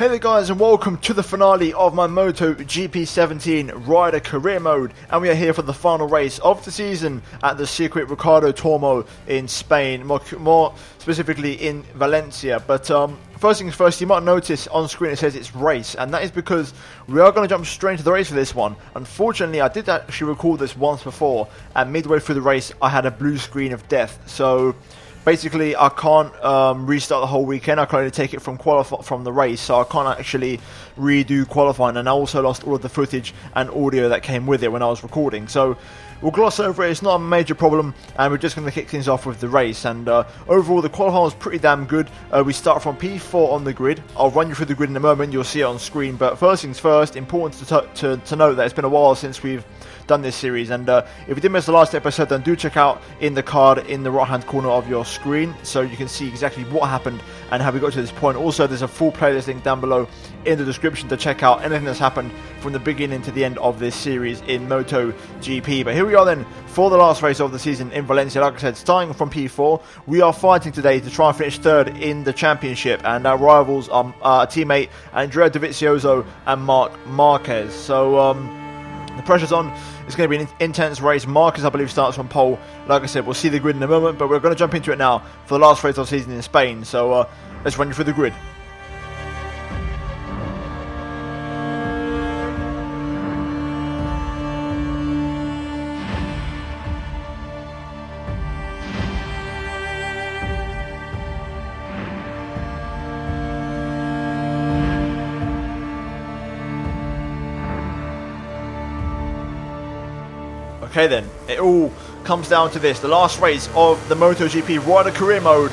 Hey there guys, and welcome to the finale of my MotoGP 17 Rider Career Mode, and we are here for the final race of the season at the Circuit Ricardo Tormo in Spain, more specifically in Valencia. But first things first, you might notice on screen it says it's race, and that is because we are going to jump straight into the race for this one. Unfortunately, I did actually record this once before, and midway through the race I had a blue screen of death, so basically, I can't restart the whole weekend. I can only take it from the race, so I can't actually redo qualifying. And I also lost all of the footage and audio that came with it when I was recording. So we'll gloss over it. It's not a major problem, and we're just going to kick things off with the race. And overall, the qualifying was pretty damn good. We start from P4 on the grid. I'll run you through the grid in a moment. You'll see it on screen. But first things first, important to note that it's been a while since we've done this series, and if you did miss the last episode, then do check out in the card in the right hand corner of your screen so you can see exactly what happened and how we got to this point. Also, there's a full playlist link down below in the description to check out anything that's happened from the beginning to the end of this series in MotoGP. But here we are then for the last race of the season in Valencia. Like I said, starting from P4, we are fighting today to try and finish third in the championship, and our rivals are our teammate Andrea Dovizioso and Marc Marquez. So the pressure's on. It's going to be an intense race. Marquez, I believe, starts from pole. Like I said, we'll see the grid in a moment, but we're going to jump into it now for the last race of the season in Spain. So let's run you through the grid. Okay then, it all comes down to this. The last race of the MotoGP Rider Career Mode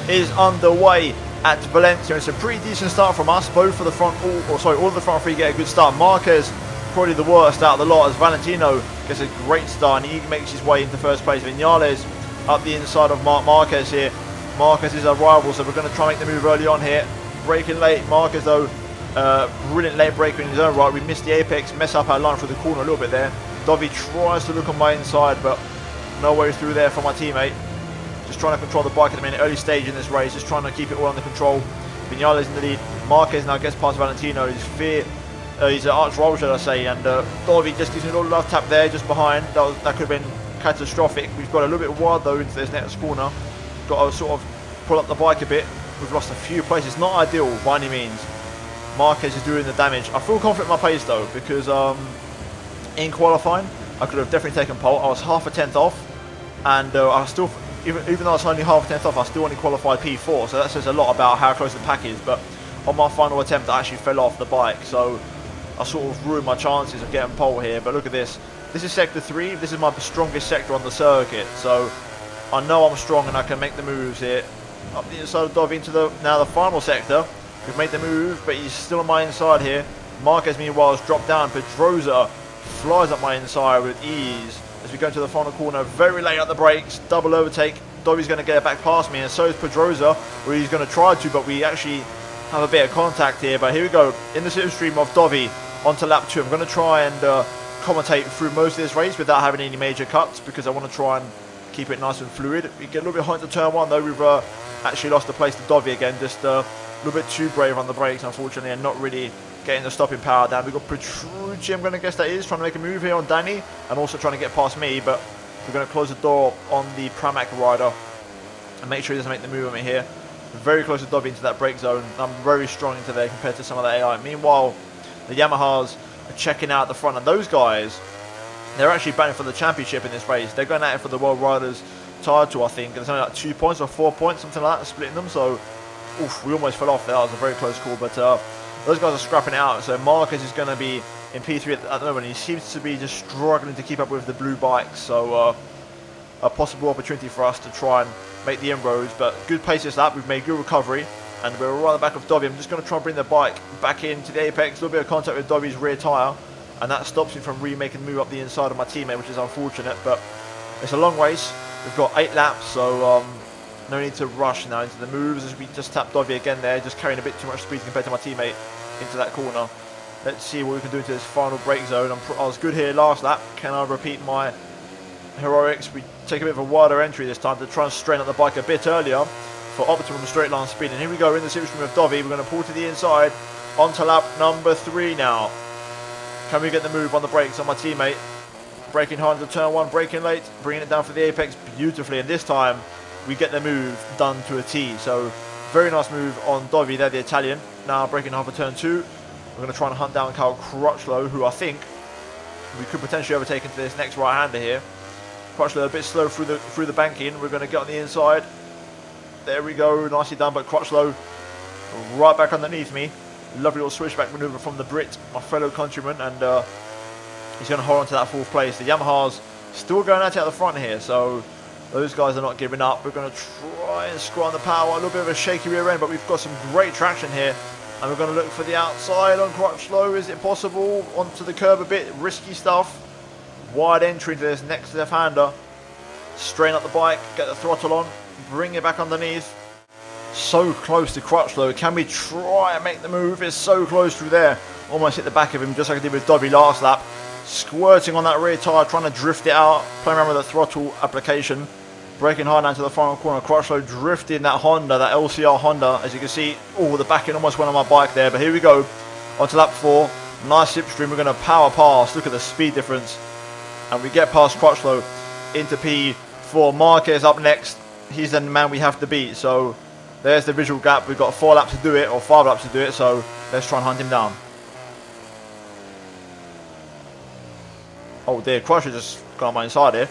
is underway at Valencia. It's a pretty decent start from us, both for the front, all of the front three get a good start. Marquez, probably the worst out of the lot, as Valentino gets a great start and he makes his way into first place. Vinales up the inside of Marquez here. Marquez is our rival, so we're going to try and make the move early on here. Braking late, Marquez though, brilliant late braker in his own right. We missed the apex, mess up our line through the corner a little bit there. Dovi tries to look on my inside, but no way through there for my teammate. Just trying to control the bike at the minute, early stage in this race, just trying to keep it all under control. Vinales in the lead. Marquez now gets past Valentino. He's an arch rival, should I say, and Dovi just gives me a little love tap there, just behind. That could have been catastrophic. We've got a little bit wide though into this next corner. Got to sort of pull up the bike a bit. We've lost a few places. Not ideal by any means. Marquez is doing the damage. I feel confident in my pace though, because in qualifying, I could have definitely taken pole. I was half a tenth off, and I still, even though I was only half a tenth off, I still only qualified P4. So that says a lot about how close the pack is. But on my final attempt, I actually fell off the bike, so I sort of ruined my chances of getting pole here. But look at this. This is sector 3. This is my strongest sector on the circuit, so I know I'm strong and I can make the moves here. Up the inside of Dovi into now the final sector. We've made the move, but he's still on my inside here. Marquez, meanwhile, has dropped down. Pedrosa flies up my inside with ease as we go into the final corner. Very late at the brakes, double overtake. Dovi's going to get it back past me, and so is Pedrosa, where he's going to try to, but we actually have a bit of contact here. But here we go, in the slipstream of Dovi onto lap 2. I'm going to try and commentate through most of this race without having any major cuts, because I want to try and keep it nice and fluid. We get a little bit high into turn 1 though. We've actually lost the place to Dovi again, just a little bit too brave on the brakes unfortunately, and not really getting the stopping power down. We've got Petrucci, I'm going to guess that is, trying to make a move here on Danny, and also trying to get past me, but we're going to close the door on the Pramac rider and make sure he doesn't make the move on me here. Very close to Dovi into that brake zone. I'm very strong into there compared to some of the AI. Meanwhile, the Yamahas are checking out the front, and those guys, they're actually battling for the championship in this race. They're going at it for the World Riders title, I think, and there's only like 2 points or 4 points, something like that, splitting them, so oof, we almost fell off there. That was a very close call, but those guys are scrapping it out. So Marquez is going to be in P3 at the moment. He seems to be just struggling to keep up with the blue bikes, so a possible opportunity for us to try and make the inroads. But good pace this lap, we've made good recovery, and we're right at the back of Dovi. I'm just going to try and bring the bike back into the apex. A little bit of contact with Dovi's rear tyre, and that stops me from remaking the move up the inside of my teammate, which is unfortunate, but it's a long race. We've got 8 laps, so no need to rush now into the moves, as we just tapped Dovi again there, just carrying a bit too much speed compared to my teammate into that corner. Let's see what we can do into this final brake zone. I was good here last lap. Can I repeat my heroics? We take a bit of a wider entry this time to try and straighten up the bike a bit earlier. for optimum straight line speed. And here we go in the slipstream of Dovi. We're going to pull to the inside onto lap number 3 now. Can we get the move on the brakes on my teammate? Braking hard into turn 1, braking late, bringing it down for the apex beautifully. And this time we get the move done to a T. So very nice move on Dovi there, the Italian. Now braking hard for turn 2. We're going to try and hunt down Carl Crutchlow, who I think we could potentially overtake into this next right-hander here. Crutchlow a bit slow through the banking. We're going to get on the inside. There we go, nicely done, but Crutchlow right back underneath me. Lovely little switchback manoeuvre from the Brit, my fellow countryman, and he's going to hold on to that 4th place. The Yamaha's still going at it at the front here, so those guys are not giving up. We're going to try and score on the power. A little bit of a shaky rear end, but we've got some great traction here. And we're going to look for the outside on Crutchlow. Is it possible? Onto the curb a bit. Risky stuff. Wide entry into this next left-hander. Strain up the bike. Get the throttle on. Bring it back underneath. So close to Crutchlow. Can we try and make the move? It's so close through there. Almost hit the back of him, just like I did with Dovi last lap. Squirting on that rear tyre, trying to drift it out. Playing around with the throttle application. Braking hard down to the final corner. Crutchlow drifting that Honda, that LCR Honda. As you can see, the back end almost went on my bike there. But here we go. On to lap 4. Nice slipstream. We're going to power past. Look at the speed difference. And we get past Crutchlow into P4. Marquez up next. He's the man we have to beat. So there's the visual gap. We've got 4 laps to do it, or 5 laps to do it. So let's try and hunt him down. Oh dear, Crutchlow just got on my inside here.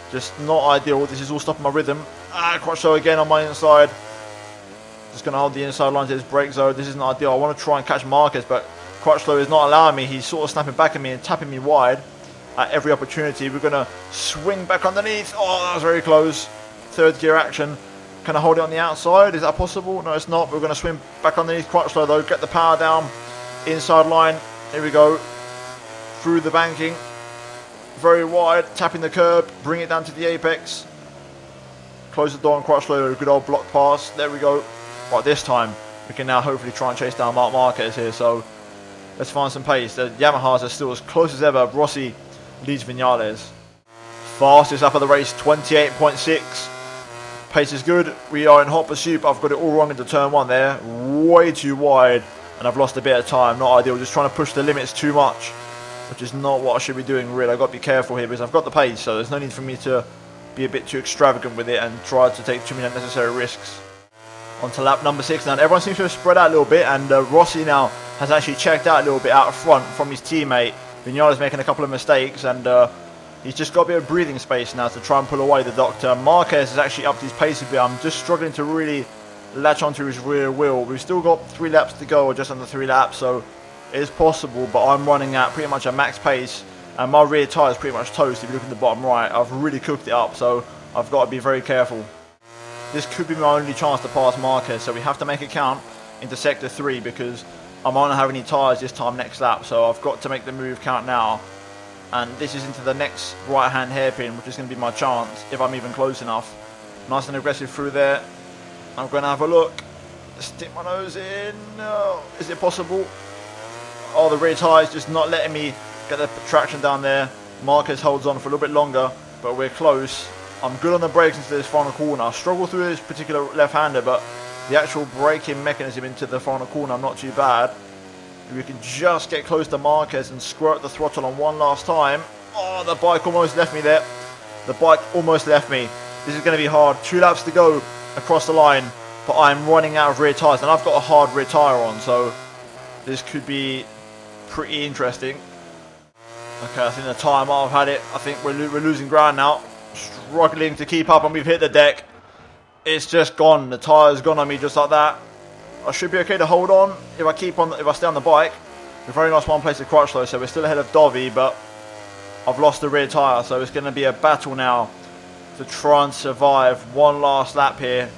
Just not ideal. This is all stopping my rhythm. Crutchlow again on my inside. Just going to hold the inside line to his brake zone. This isn't ideal. I want to try and catch Marquez, but Crutchlow is not allowing me. He's sort of snapping back at me and tapping me wide at every opportunity. We're going to swing back underneath. Oh, that was very close. 3rd gear action. Can I hold it on the outside? Is that possible? No, it's not. We're going to swing back underneath Crutchlow though. Get the power down. Inside line. Here we go. Through the banking. Very wide, tapping the curb, bring it down to the apex. Close the door on Crutchlow, a good old block pass. There we go. Right, this time we can now hopefully try and chase down Marc Marquez here. So let's find some pace. The Yamahas are still as close as ever. Rossi leads Vinales. Fastest lap of the race, 28.6. Pace is good. We are in hot pursuit, but I've got it all wrong into turn 1 there. Way too wide, and I've lost a bit of time. Not ideal, just trying to push the limits too much, which is not what I should be doing really. I've got to be careful here because I've got the pace, so there's no need for me to be a bit too extravagant with it and try to take too many unnecessary risks. On to lap number 6 now. Everyone seems to have spread out a little bit, and Rossi now has actually checked out a little bit out front from his teammate. Vinales making a couple of mistakes, and he's just got a bit of breathing space now to try and pull away the Doctor. Marquez has actually upped his pace a bit. I'm just struggling to really latch onto his rear wheel. We've still got 3 laps to go, or just under 3 laps, so it is possible, but I'm running at pretty much a max pace, and my rear tyre is pretty much toast. If you look in the bottom right, I've really cooked it up, so I've got to be very careful. This could be my only chance to pass Marquez, so we have to make it count into sector 3 because I might not have any tyres this time next lap, so I've got to make the move count now. And this is into the next right-hand hairpin, which is going to be my chance if I'm even close enough. Nice and aggressive through there. I'm going to have a look. Stick my nose in. No. Is it possible? Oh, the rear tyre is just not letting me get the traction down there. Marquez holds on for a little bit longer, but we're close. I'm good on the brakes into this final corner. I struggle through this particular left-hander, but the actual braking mechanism into the final corner, I'm not too bad. If we can just get close to Marquez and squirt the throttle on one last time. Oh, the bike almost left me there. The bike almost left me. This is going to be hard. 2 laps to go across the line, but I'm running out of rear tyres, and I've got a hard rear tyre on, so this could be pretty interesting. Okay, I think the time I've had it. I think we're losing ground now. Struggling to keep up, and we've hit the deck. It's just gone. The tyre's gone on me just like that. I should be okay to hold on if I stay on the bike. We've only lost 1 place at Crutchlow, so we're still ahead of Dovi, but I've lost the rear tyre, so it's going to be a battle now to try and survive one last lap here.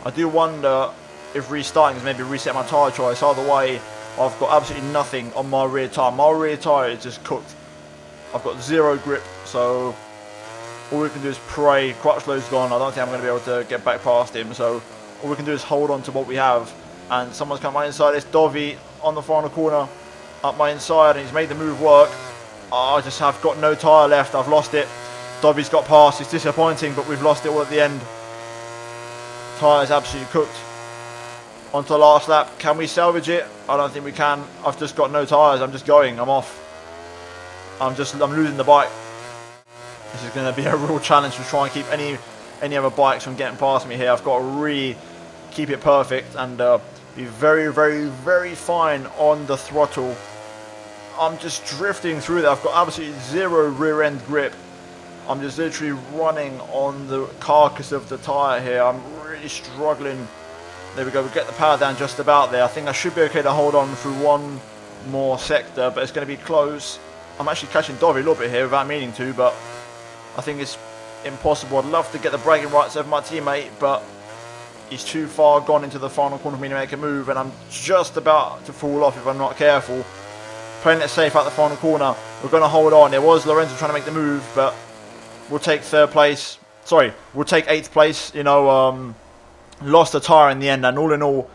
I do wonder if restarting is maybe reset my tyre choice. Either way, I've got absolutely nothing on my rear tyre. My rear tyre is just cooked. I've got 0 grip, so all we can do is pray. Crutchlow's gone. I don't think I'm going to be able to get back past him, so all we can do is hold on to what we have. And someone's come my inside. It's Dovi on the final corner, up my inside, and he's made the move work. Oh, I just have got no tyre left. I've lost it. Dovi's got past. It's disappointing, but we've lost it all at the end. Tyres absolutely cooked. Onto the last lap. Can we salvage it? I don't think we can. I've just got no tyres. I'm just going. I'm off. I'm losing the bike. This is going to be a real challenge to try and keep any other bikes from getting past me here. I've got to really keep it perfect and be very, very, very fine on the throttle. I'm just drifting through there. I've got absolutely zero rear end grip. I'm just literally running on the carcass of the tyre here. I'm really struggling. There we go, we get the power down just about there. I think I should be okay to hold on through one more sector, but it's going to be close. I'm actually catching Dovi a little bit here without meaning to, but I think it's impossible. I'd love to get the braking rights over my teammate, but he's too far gone into the final corner for me to make a move, and I'm just about to fall off if I'm not careful. Playing it safe out the final corner. We're going to hold on. There was Lorenzo trying to make the move, but we'll take third place. Sorry, we'll take 8th place. You know, lost a tyre in the end, and all in all,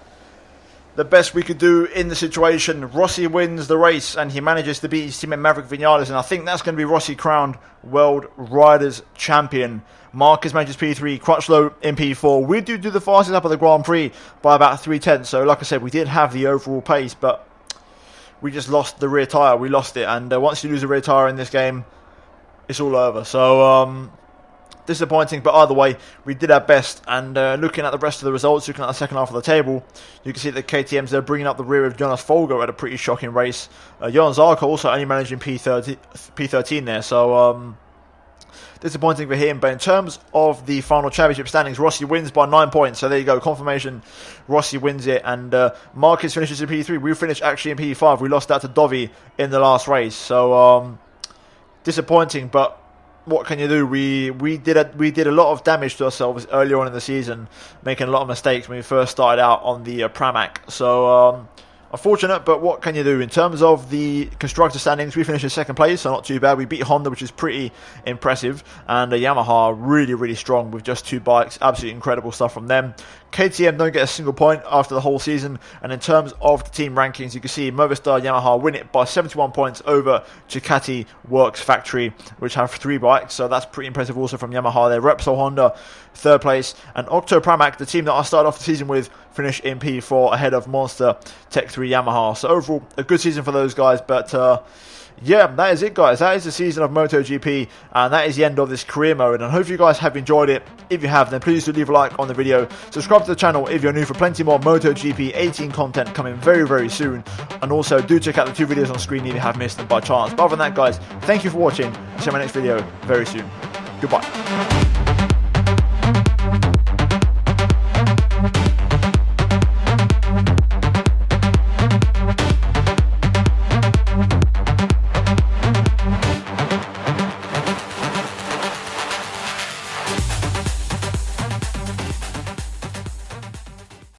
the best we could do in the situation. Rossi wins the race, and he manages to beat his teammate Maverick Vinales, and I think that's going to be Rossi crowned World Riders Champion. Marcus manages P3, Crutchlow in P4. We do the fastest lap of the Grand Prix by about 3/10, so like I said, we did have the overall pace, but we just lost the rear tyre. We lost it, and once you lose a rear tyre in this game, it's all over. So, disappointing, but either way, we did our best. And looking at the rest of the results, looking at the second half of the table, you can see that KTM's they're bringing up the rear of Jonas Folger at a pretty shocking race. Johan Zarco also only managing P13 there, so disappointing for him. But in terms of the final championship standings, Rossi wins by 9 points, so there you go, confirmation. Rossi wins it, and Marcus finishes in P3. We finished actually in P5. We lost out to Dovi in the last race, so disappointing, but what can you do? We did a lot of damage to ourselves earlier on in the season, making a lot of mistakes when we first started out on the Pramac. So unfortunate, but what can you do? In terms of the constructor standings, we finished in 2nd place, so not too bad. We beat Honda, which is pretty impressive, and Yamaha really, really strong with just 2 bikes. Absolutely incredible stuff from them. KTM don't get a single point after the whole season, and in terms of the team rankings, you can see Movistar Yamaha win it by 71 points over Ducati Works Factory, which have 3 bikes, so that's pretty impressive also from Yamaha. They're Repsol Honda 3rd place, and Octo Pramac, the team that I started off the season with, finished in P4 ahead of Monster Tech 3 Yamaha. So overall, a good season for those guys, but yeah, that is it, guys. That is the season of MotoGP, and that is the end of this career mode. And I hope you guys have enjoyed it. If you have, then please do leave a like on the video. Subscribe to the channel if you're new for plenty more MotoGP 18 content coming very, very soon. And also, do check out the 2 videos on screen if you have missed them by chance. But other than that, guys, thank you for watching. I'll see you in my next video very soon. Goodbye.